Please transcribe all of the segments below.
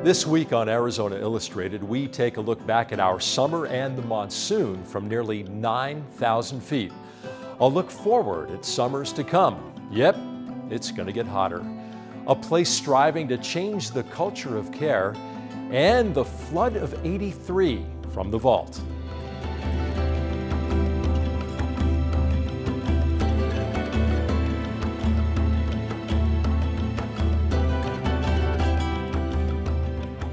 This week on Arizona Illustrated, we take a look back at our summer and the monsoon from nearly 9,000 feet. A look forward at summers to come. Yep, it's going to get hotter. A place striving to change the culture of care, and the flood of '83 from the vault.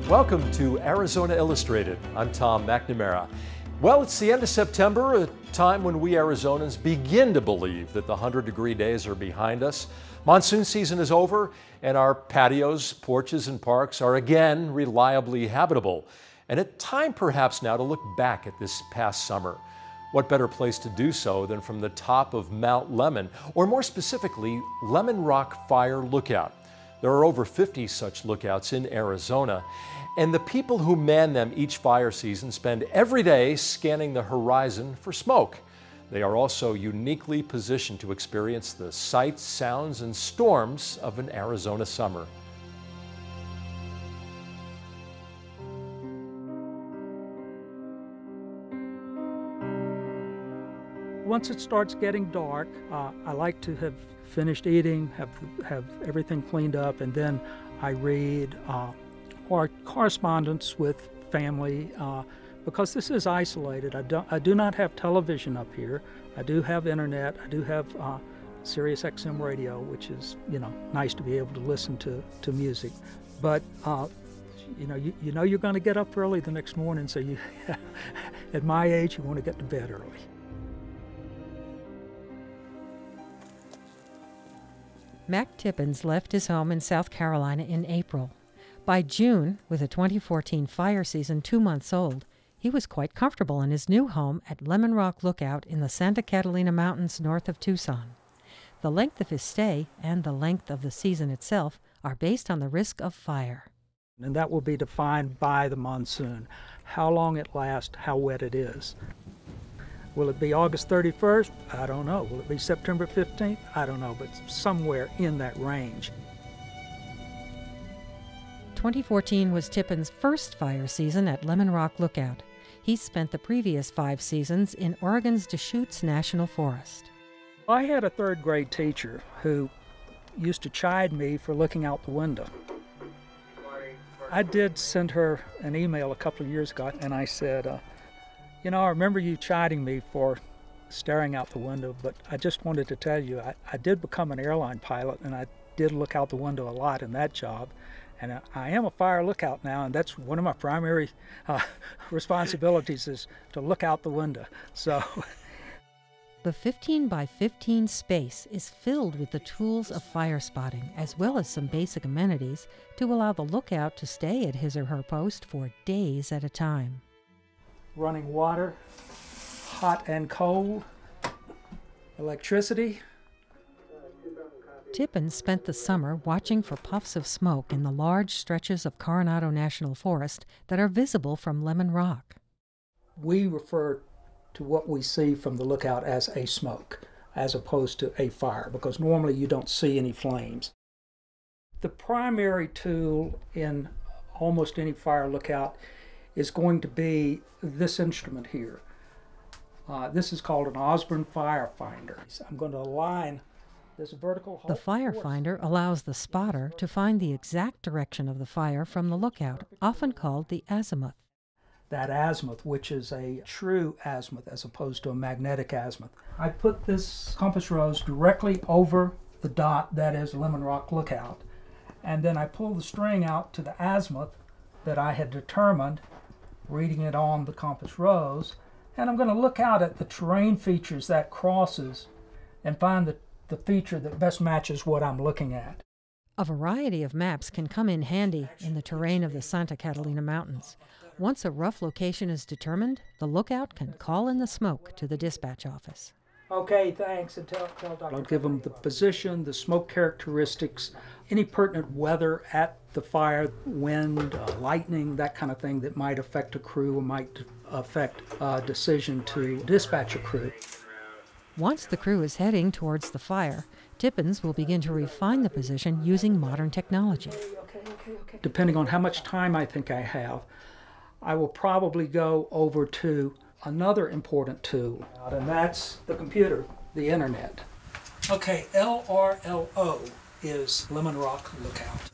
Welcome to Arizona Illustrated. I'm Tom McNamara. Well, it's the end of September, a time when we Arizonans begin to believe that the 100-degree days are behind us. Monsoon season is over, and our patios, porches, and parks are again reliably habitable. And it's time perhaps now to look back at this past summer. What better place to do so than from the top of Mount Lemmon, or more specifically, Lemmon Rock Fire Lookout. There are over 50 such lookouts in Arizona, and the people who man them each fire season spend every day scanning the horizon for smoke. They are also uniquely positioned to experience the sights, sounds, and storms of an Arizona summer. Once it starts getting dark, I like to have finished eating, have everything cleaned up, and then I read or correspondence with family because this is isolated. I do not have television up here. I do have internet. I do have Sirius XM radio, which is nice to be able to listen to music. But you know you're going to get up early the next morning, so you at my age you want to get to bed early. Mac Tippins left his home in South Carolina in April. By June, with the 2014 fire season 2 months old, he was quite comfortable in his new home at Lemmon Rock Lookout in the Santa Catalina Mountains north of Tucson. The length of his stay and the length of the season itself are based on the risk of fire. And that will be defined by the monsoon, how long it lasts, how wet it is. Will it be August 31st? I don't know. Will it be September 15th? I don't know, but somewhere in that range. 2014 was Tippins' first fire season at Lemmon Rock Lookout. He spent the previous 5 seasons in Oregon's Deschutes National Forest. I had a 3rd grade teacher who used to chide me for looking out the window. I did send her an email a couple of years ago, and I said, I remember you chiding me for staring out the window, but I just wanted to tell you I did become an airline pilot, and I did look out the window a lot in that job. And I am a fire lookout now, and that's one of my primary responsibilities is to look out the window. So, the 15 by 15 space is filled with the tools of fire spotting, as well as some basic amenities to allow the lookout to stay at his or her post for days at a time. Running water, hot and cold, electricity. Tippins spent the summer watching for puffs of smoke in the large stretches of Coronado National Forest that are visible from Lemmon Rock. We refer to what we see from the lookout as a smoke, as opposed to a fire, because normally you don't see any flames. The primary tool in almost any fire lookout is going to be this instrument here. This is called an Osborne Firefinder. I'm going to align this vertical. The firefinder allows the spotter to find the exact direction of the fire from the lookout, often called the azimuth. That azimuth, which is a true azimuth as opposed to a magnetic azimuth. I put this compass rose directly over the dot that is Lemmon Rock Lookout, and then I pull the string out to the azimuth that I had determined, reading it on the compass rose, and I'm going to look out at the terrain features that crosses and find the feature that best matches what I'm looking at. A variety of maps can come in handy in the terrain of the Santa Catalina Mountains. Once a rough location is determined, the lookout can call in the smoke to the dispatch office. Okay, thanks, and tell Dr. I'll give them the position, the smoke characteristics, any pertinent weather at the fire, wind, lightning, that kind of thing that might affect a crew or might affect a decision to dispatch a crew. Once the crew is heading towards the fire, Tippins will begin to refine the position using modern technology. depending on how much time I think I have, I will probably go over to another important tool, and that's the computer, the internet. Okay, LRLO is Lemmon Rock Lookout.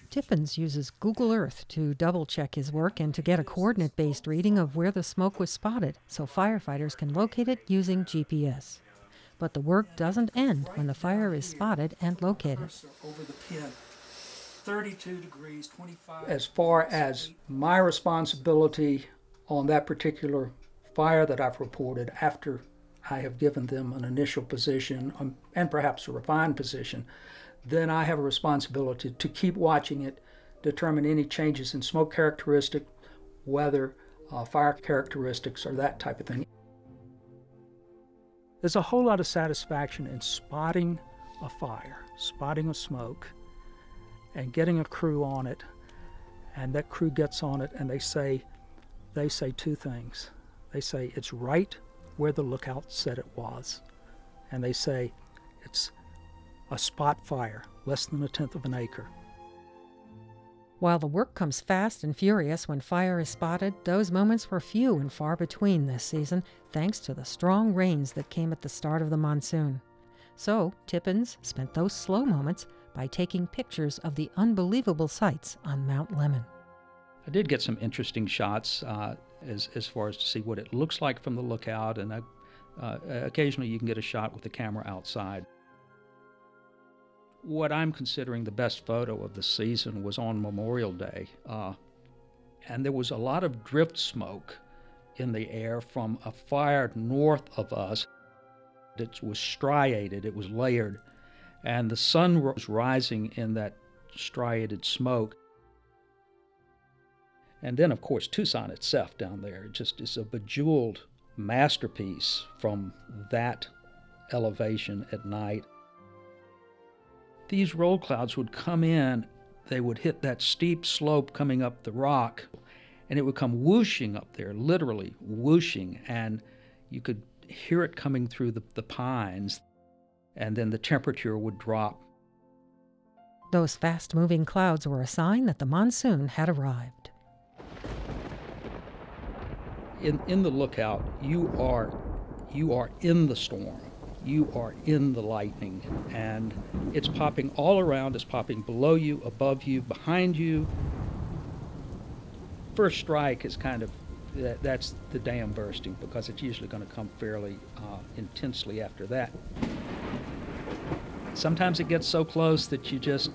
Tippins uses Google Earth to double-check his work and to get a coordinate-based reading of where the smoke was spotted so firefighters can locate it using GPS. But the work doesn't end when the fire is spotted and located. Over the pin, 32 degrees, 25. As far as my responsibility on that particular fire that I've reported after I have given them an initial position and perhaps a refined position, then I have a responsibility to keep watching it, determine any changes in smoke characteristic, weather, fire characteristics, or that type of thing. There's a whole lot of satisfaction in spotting a fire, spotting a smoke, and getting a crew on it, and that crew gets on it and they say two things. They say it's right where the lookout said it was, and they say it's a spot fire, less than 1/10 of an acre. While the work comes fast and furious when fire is spotted, those moments were few and far between this season, thanks to the strong rains that came at the start of the monsoon. So Tippins spent those slow moments by taking pictures of the unbelievable sights on Mount Lemmon. I did get some interesting shots as far as to see what it looks like from the lookout, and occasionally you can get a shot with the camera outside. What I'm considering the best photo of the season was on Memorial Day, and there was a lot of drift smoke in the air from a fire north of us. It was striated, it was layered, and the sun was rising in that striated smoke. And then, of course, Tucson itself down there, it just is a bejeweled masterpiece from that elevation at night. These roll clouds would come in, they would hit that steep slope coming up the rock, and it would come whooshing up there, literally whooshing, and you could hear it coming through the pines, and then the temperature would drop. Those fast-moving clouds were a sign that the monsoon had arrived. In the lookout, you are in the storm. You are in the lightning, and it's popping all around. It's popping below you, above you, behind you. First strike is kind of, that's the dam bursting, because it's usually going to come fairly intensely after that. Sometimes it gets so close that you just,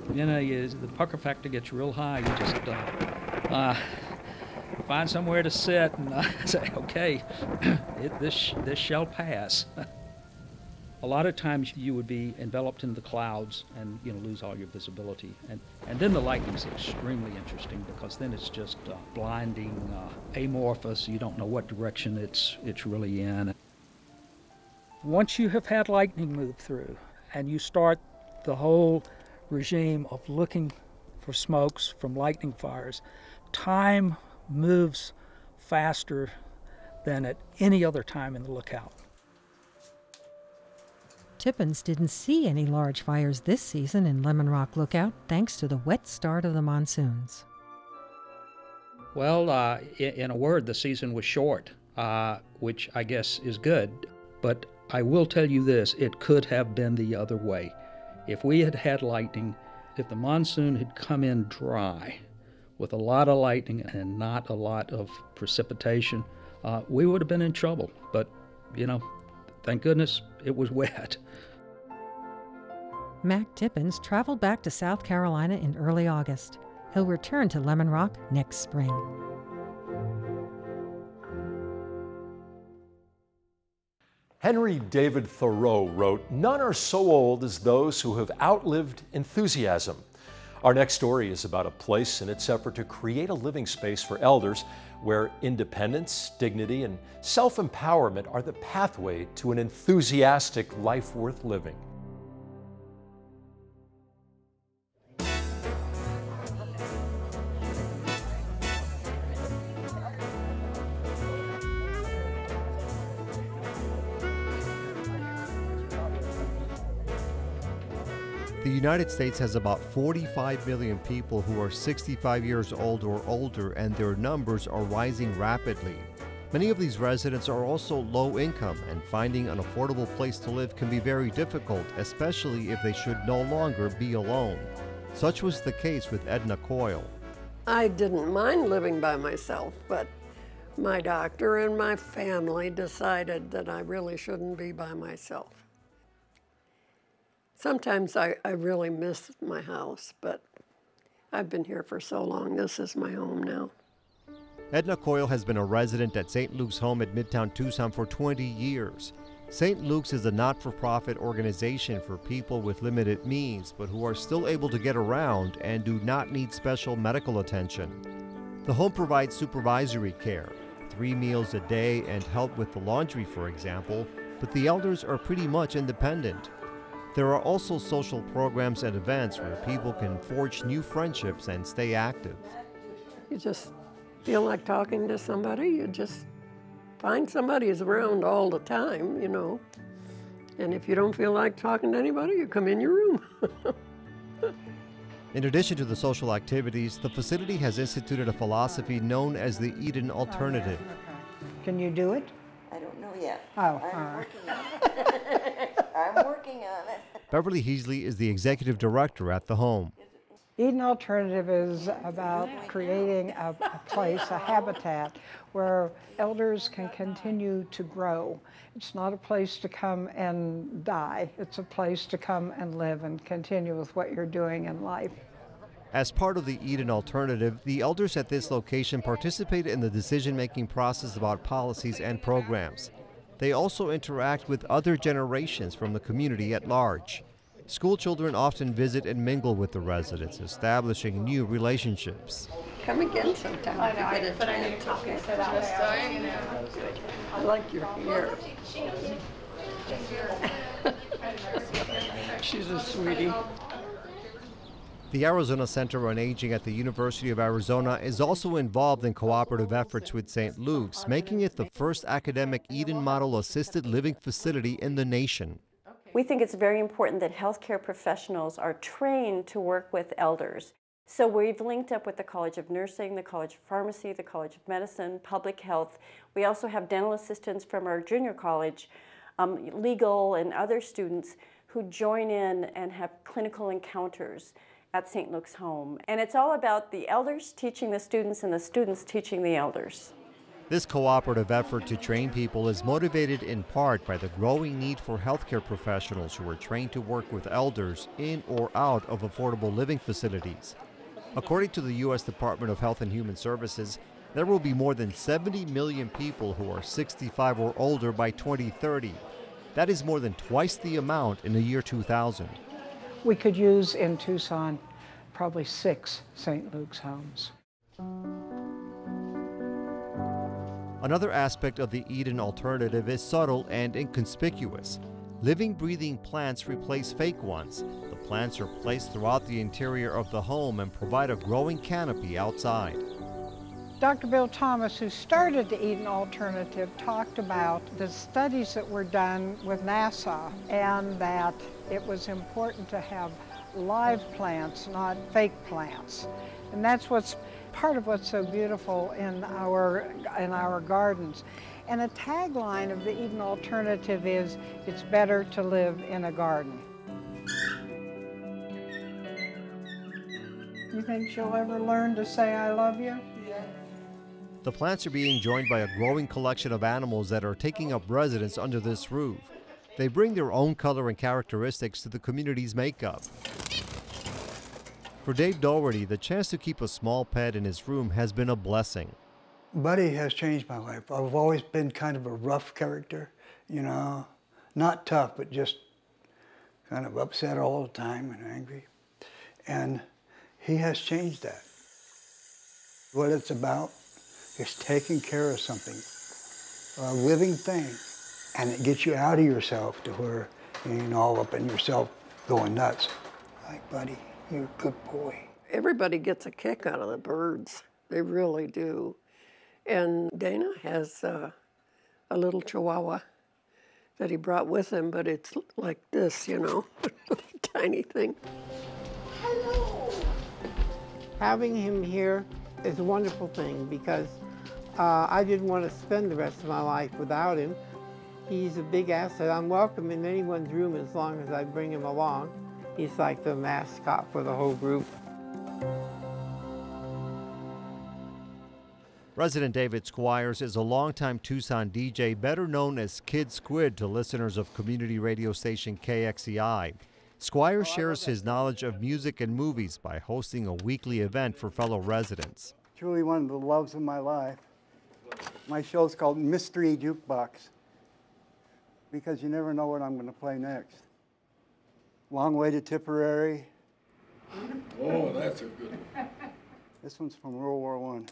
the pucker factor gets real high. You just find somewhere to sit and say, okay, this shall pass. A lot of times you would be enveloped in the clouds and lose all your visibility, and then the lightning's extremely interesting, because then it's just blinding, amorphous. You don't know what direction it's really in. Once you have had lightning move through and you start the whole regime of looking for smokes from lightning fires, time moves faster than at any other time in the lookout. Tippins didn't see any large fires this season in Lemmon Rock Lookout, thanks to the wet start of the monsoons. Well, in a word, the season was short, which I guess is good. But I will tell you this, it could have been the other way. If we had had lightning, if the monsoon had come in dry, with a lot of lightning and not a lot of precipitation, we would have been in trouble. But, thank goodness it was wet. Mac Tippins traveled back to South Carolina in early August. He'll return to Lemmon Rock next spring. Henry David Thoreau wrote, "None are so old as those who have outlived enthusiasm." Our next story is about a place in its effort to create a living space for elders where independence, dignity, and self-empowerment are the pathway to an enthusiastic life worth living. The United States has about 45 million people who are 65 years old or older, and their numbers are rising rapidly. Many of these residents are also low income, and finding an affordable place to live can be very difficult, especially if they should no longer be alone. Such was the case with Edna Coyle. I didn't mind living by myself, but my doctor and my family decided that I really shouldn't be by myself. Sometimes I really miss my house, but I've been here for so long. This is my home now. Edna Coyle has been a resident at St. Luke's home at Midtown Tucson for 20 years. St. Luke's is a not-for-profit organization for people with limited means, but who are still able to get around and do not need special medical attention. The home provides supervisory care, 3 meals a day, and help with the laundry, for example, but the elders are pretty much independent. There are also social programs and events where people can forge new friendships and stay active. You just feel like talking to somebody, you just find somebody who's around all the time, you know. And if you don't feel like talking to anybody, you come in your room. In addition to the social activities, the facility has instituted a philosophy known as the Eden Alternative. Can you do it? I don't know yet. Oh, I'm working on it. I'm working on it. Beverly Heasley is the executive director at the home. Eden Alternative is about creating a place, a habitat, where elders can continue to grow. It's not a place to come and die. It's a place to come and live and continue with what you're doing in life. As part of the Eden Alternative, the elders at this location participate in the decision-making process about policies and programs. They also interact with other generations from the community at large. School children often visit and mingle with the residents, establishing new relationships. Come again sometime. I know, but I need to talk. I like your hair. She's a sweetie. The Arizona Center on Aging at the University of Arizona is also involved in cooperative efforts with St. Luke's, making it the first academic Eden Model assisted living facility in the nation. We think it's very important that healthcare professionals are trained to work with elders. So we've linked up with the College of Nursing, the College of Pharmacy, the College of Medicine, Public Health. We also have dental assistants from our junior college, legal and other students who join in and have clinical encounters at St. Luke's home. And it's all about the elders teaching the students and the students teaching the elders. This cooperative effort to train people is motivated in part by the growing need for healthcare professionals who are trained to work with elders in or out of affordable living facilities. According to the U.S. Department of Health and Human Services, there will be more than 70 million people who are 65 or older by 2030. That is more than twice the amount in the year 2000. We could use in Tucson probably 6 St. Luke's homes. Another aspect of the Eden Alternative is subtle and inconspicuous. Living, breathing plants replace fake ones. The plants are placed throughout the interior of the home and provide a growing canopy outside. Dr. Bill Thomas, who started the Eden Alternative, talked about the studies that were done with NASA and that it was important to have live plants, not fake plants. And that's part of what's so beautiful in our gardens. And a tagline of the Eden Alternative is, it's better to live in a garden. You think she'll ever learn to say I love you? The plants are being joined by a growing collection of animals that are taking up residence under this roof. They bring their own color and characteristics to the community's makeup. For Dave Doherty, the chance to keep a small pet in his room has been a blessing. Buddy has changed my life. I've always been kind of a rough character, you know, not tough, but just kind of upset all the time and angry. And he has changed that. What it's about is taking care of something, a living thing, and it gets you out of yourself to where you ain't all up in yourself going nuts. Like, buddy, you're a good boy. Everybody gets a kick out of the birds. They really do. And Dana has a little Chihuahua, that he brought with him, but it's like this, you know, tiny thing. Hello. Having him here is a wonderful thing because I didn't want to spend the rest of my life without him. He's a big asset. I'm welcome in anyone's room as long as I bring him along. He's like the mascot for the whole group. Resident David Squires is a longtime Tucson DJ, better known as Kid Squid to listeners of community radio station KXEI. Squires shares his knowledge of music and movies by hosting a weekly event for fellow residents. Truly one of the loves of my life. My show's called Mystery Jukebox because you never know what I'm going to play next. Long Way to Tipperary. Oh, that's a good one. This one's from World War I.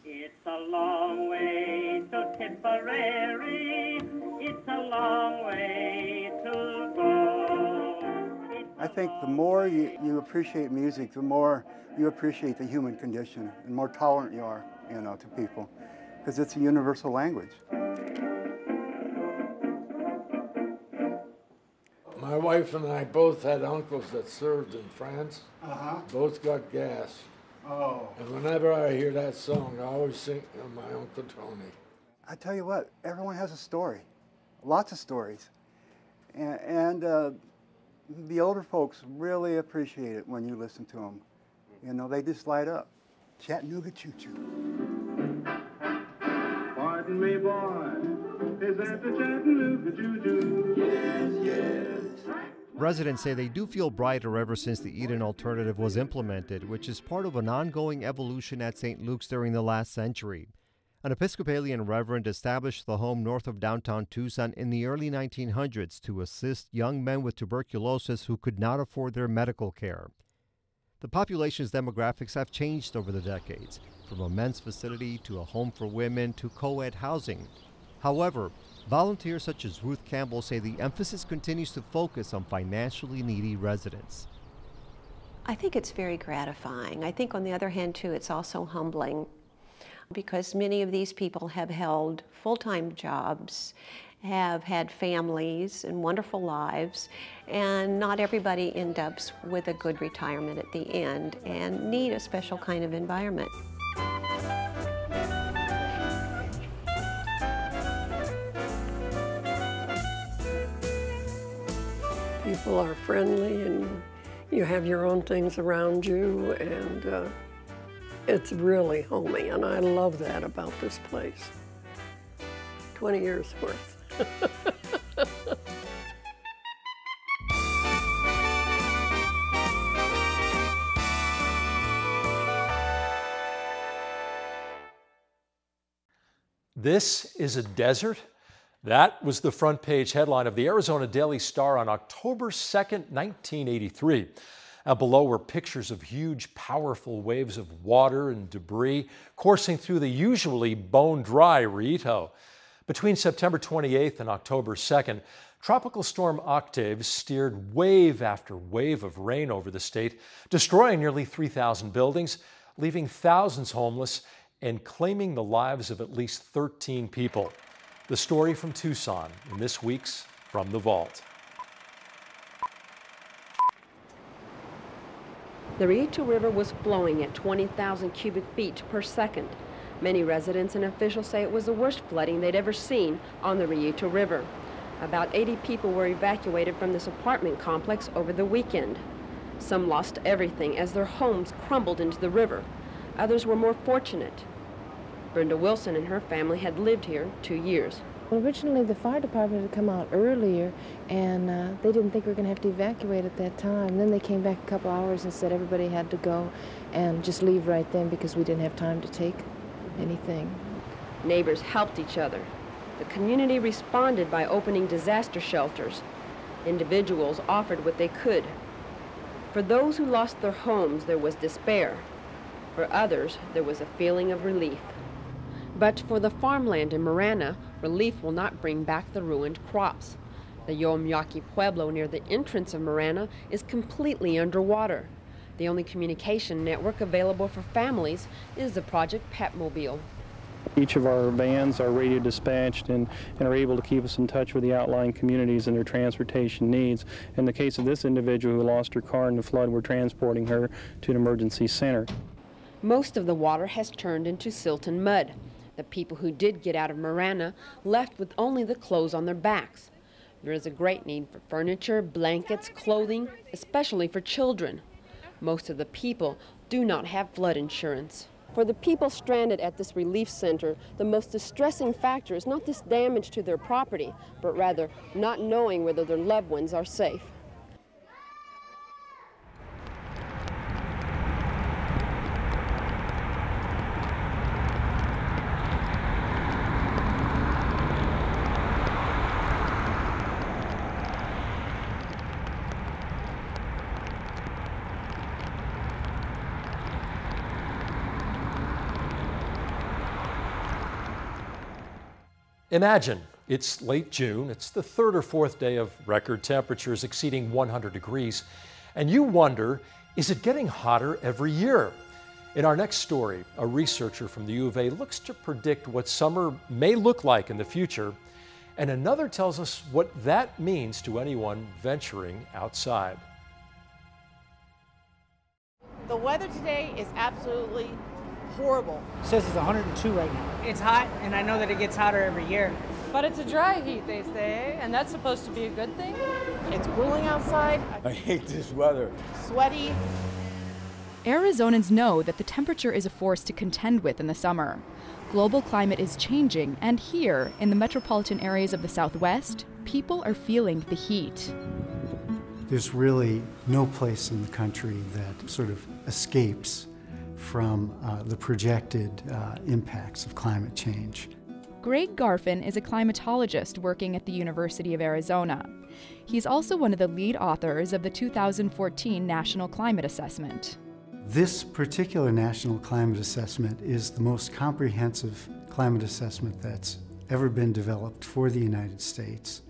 It's a long way to Tipperary, it's a long way to go. I think the more you appreciate music, the more you appreciate the human condition, and more tolerant you are, you know, to people, because it's a universal language. My wife and I both had uncles that served in France. Both got gas. Oh. And whenever I hear that song, I always think of my Uncle Tony. I tell you what, everyone has a story, lots of stories. And the older folks really appreciate it when you listen to them. You know, they just light up. Chattanooga choo-choo. Pardon me, boy, is that the Chattanooga choo-choo? Yes, yes. Residents say they do feel brighter ever since the Eat-In alternative was implemented, which is part of an ongoing evolution at St. Luke's during the last century. An Episcopalian reverend established the home north of downtown Tucson in the early 1900s to assist young men with tuberculosis who could not afford their medical care. The population's demographics have changed over the decades, from a men's facility to a home for women to co-ed housing. However, volunteers such as Ruth Campbell say the emphasis continues to focus on financially needy residents. I think it's very gratifying. I think on the other hand too, it's also humbling because many of these people have held full-time jobs, have had families and wonderful lives, and not everybody ends up with a good retirement at the end and need a special kind of environment. People are friendly and you have your own things around you, and it's really homey, and I love that about this place. 20 years worth. This is a desert? That was the front page headline of the Arizona Daily Star on October 2nd, 1983. And below were pictures of huge, powerful waves of water and debris coursing through the usually bone-dry Rio. Between September 28th and October 2nd, Tropical Storm Octave steered wave after wave of rain over the state, destroying nearly 3,000 buildings, leaving thousands homeless, and claiming the lives of at least 13 people. The story from Tucson in this week's From the Vault. The Rio River was flowing at 20,000 cubic feet per second. Many residents and officials say it was the worst flooding they'd ever seen on the Rio River. About 80 people were evacuated from this apartment complex over the weekend. Some lost everything as their homes crumbled into the river. Others were more fortunate. Brenda Wilson and her family had lived here 2 years. Originally, the fire department had come out earlier, and they didn't think we were going to have to evacuate at that time. Then they came back a couple hours and said everybody had to go and just leave right then because we didn't have time to take anything. Neighbors helped each other. The community responded by opening disaster shelters. Individuals offered what they could. For those who lost their homes, there was despair. For others, there was a feeling of relief. But for the farmland in Marana, relief will not bring back the ruined crops. The Yomiaki Pueblo near the entrance of Marana is completely underwater. The only communication network available for families is the Project Petmobile. Each of our vans are radio dispatched and are able to keep us in touch with the outlying communities and their transportation needs. In the case of this individual who lost her car in the flood, we're transporting her to an emergency center. Most of the water has turned into silt and mud. The people who did get out of Marana left with only the clothes on their backs. There is a great need for furniture, blankets, clothing, especially for children. Most of the people do not have flood insurance. For the people stranded at this relief center, the most distressing factor is not this damage to their property, but rather not knowing whether their loved ones are safe. Imagine it's late June, it's the third or fourth day of record temperatures exceeding 100 degrees, and you wonder, is it getting hotter every year? In our next story, a researcher from the U of A looks to predict what summer may look like in the future, and another tells us what that means to anyone venturing outside. The weather today is absolutely horrible. It says it's 102 right now. It's hot, and I know that it gets hotter every year. But it's a dry heat, they say, and that's supposed to be a good thing. It's cooling outside. I hate this weather. Sweaty. Arizonans know that the temperature is a force to contend with in the summer. Global climate is changing, and here, in the metropolitan areas of the Southwest, people are feeling the heat. There's really no place in the country that sort of escapes from the projected impacts of climate change. Greg Garfin is a climatologist working at the University of Arizona. He's also one of the lead authors of the 2014 National Climate Assessment. This particular National Climate Assessment is the most comprehensive climate assessment that's ever been developed for the United States.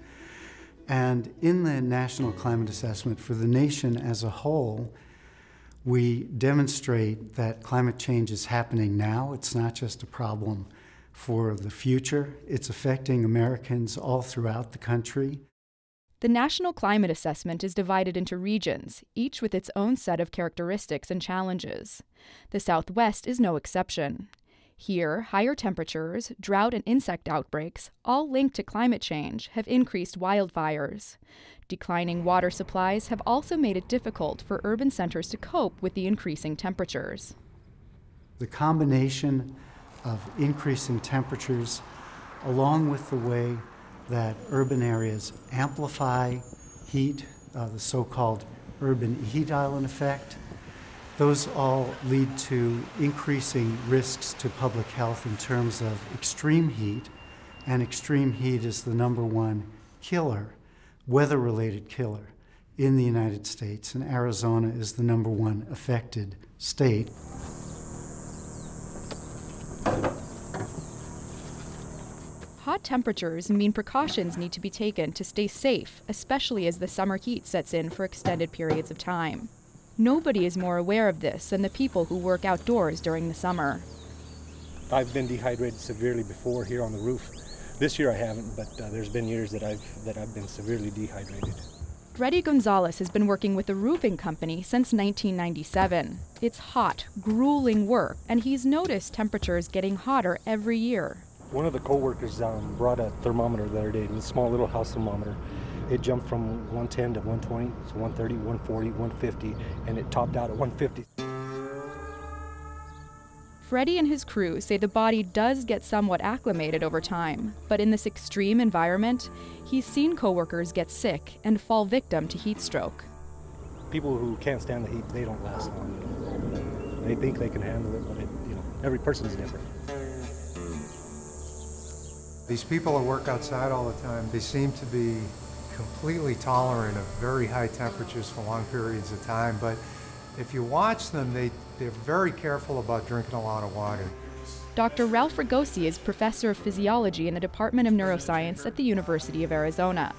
And in the National Climate Assessment for the nation as a whole, we demonstrate that climate change is happening now. It's not just a problem for the future. It's affecting Americans all throughout the country. The National Climate Assessment is divided into regions, each with its own set of characteristics and challenges. The Southwest is no exception. Here, higher temperatures, drought, and insect outbreaks, all linked to climate change, have increased wildfires. Declining water supplies have also made it difficult for urban centers to cope with the increasing temperatures. The combination of increasing temperatures, along with the way that urban areas amplify heat, the so-called urban heat island effect, those all lead to increasing risks to public health in terms of extreme heat, and extreme heat is the #1 killer, weather-related killer in the United States, and Arizona is the #1 affected state. Hot temperatures mean precautions need to be taken to stay safe, especially as the summer heat sets in for extended periods of time. Nobody is more aware of this than the people who work outdoors during the summer. I've been dehydrated severely before here on the roof. This year I haven't, but there's been years that I've been severely dehydrated. Freddie Gonzalez has been working with a roofing company since 1997. It's hot, grueling work, and he's noticed temperatures getting hotter every year. One of the co-workers brought a thermometer the other day, a small little house thermometer. It jumped from 110 to 120, to 130, 140, 150, and it topped out at 150. Freddie and his crew say the body does get somewhat acclimated over time, but in this extreme environment, he's seen coworkers get sick and fall victim to heat stroke. People who can't stand the heat, they don't last long. They think they can handle it, but every person's different. These people who work outside all the time, they seem to be completely tolerant of very high temperatures for long periods of time, but if you watch them, they're very careful about drinking a lot of water. Dr. Ralph Ragosi is professor of physiology in the Department of Neuroscience at the University of Arizona.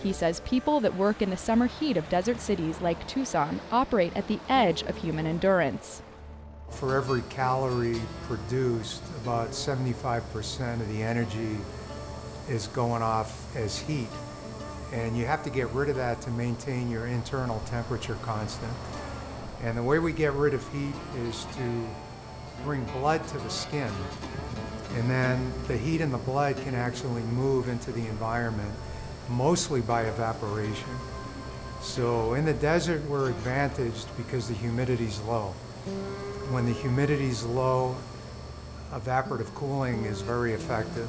He says people that work in the summer heat of desert cities like Tucson operate at the edge of human endurance. For every calorie produced, about 75% of the energy is going off as heat. And you have to get rid of that to maintain your internal temperature constant. And the way we get rid of heat is to bring blood to the skin. And then the heat in the blood can actually move into the environment, mostly by evaporation. So in the desert, we're advantaged because the humidity's low. When the humidity's low, evaporative cooling is very effective.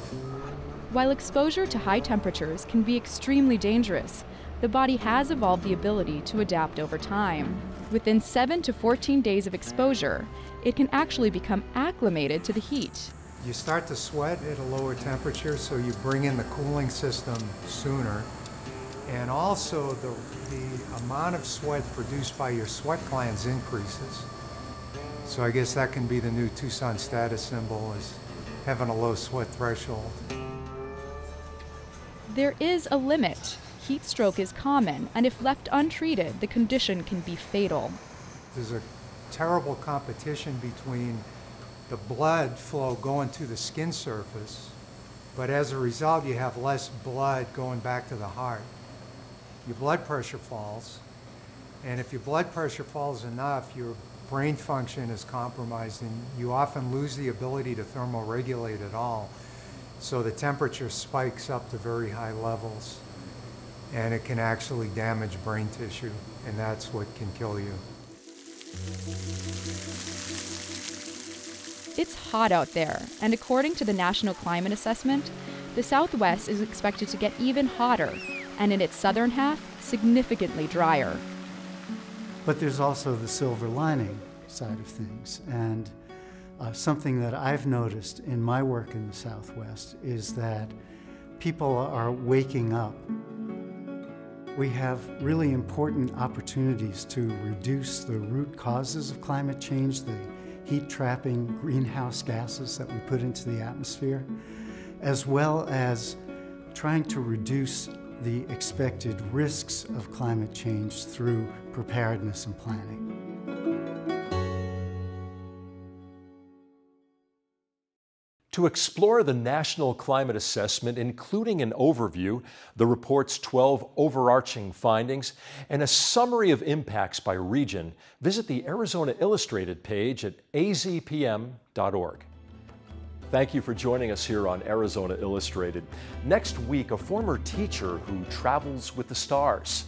While exposure to high temperatures can be extremely dangerous, the body has evolved the ability to adapt over time. Within 7 to 14 days of exposure, it can actually become acclimated to the heat. You start to sweat at a lower temperature, so you bring in the cooling system sooner. And also the amount of sweat produced by your sweat glands increases. So I guess that can be the new Tucson status symbol, is having a low sweat threshold. There is a limit. Heat stroke is common, and if left untreated, the condition can be fatal. There's a terrible competition between the blood flow going to the skin surface, but as a result, you have less blood going back to the heart. Your blood pressure falls, and if your blood pressure falls enough, your brain function is compromised, and you often lose the ability to thermoregulate at all. So the temperature spikes up to very high levels, and it can actually damage brain tissue, and that's what can kill you. It's hot out there, and according to the National Climate Assessment, the Southwest is expected to get even hotter, and in its southern half, significantly drier. But there's also the silver lining side of things, and something that I've noticed in my work in the Southwest is that people are waking up. We have really important opportunities to reduce the root causes of climate change, the heat-trapping greenhouse gases that we put into the atmosphere, as well as trying to reduce the expected risks of climate change through preparedness and planning. To explore the National Climate Assessment, including an overview, the report's 12 overarching findings, and a summary of impacts by region, visit the Arizona Illustrated page at azpm.org. Thank you for joining us here on Arizona Illustrated. Next week, a former teacher who travels with the stars.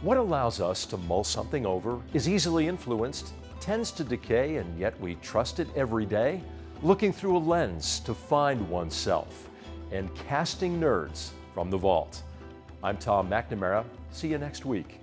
What allows us to mull something over, is easily influenced, tends to decay, and yet we trust it every day? Looking through a lens to find oneself, and casting nerds from the vault. I'm Tom McNamara. See you next week.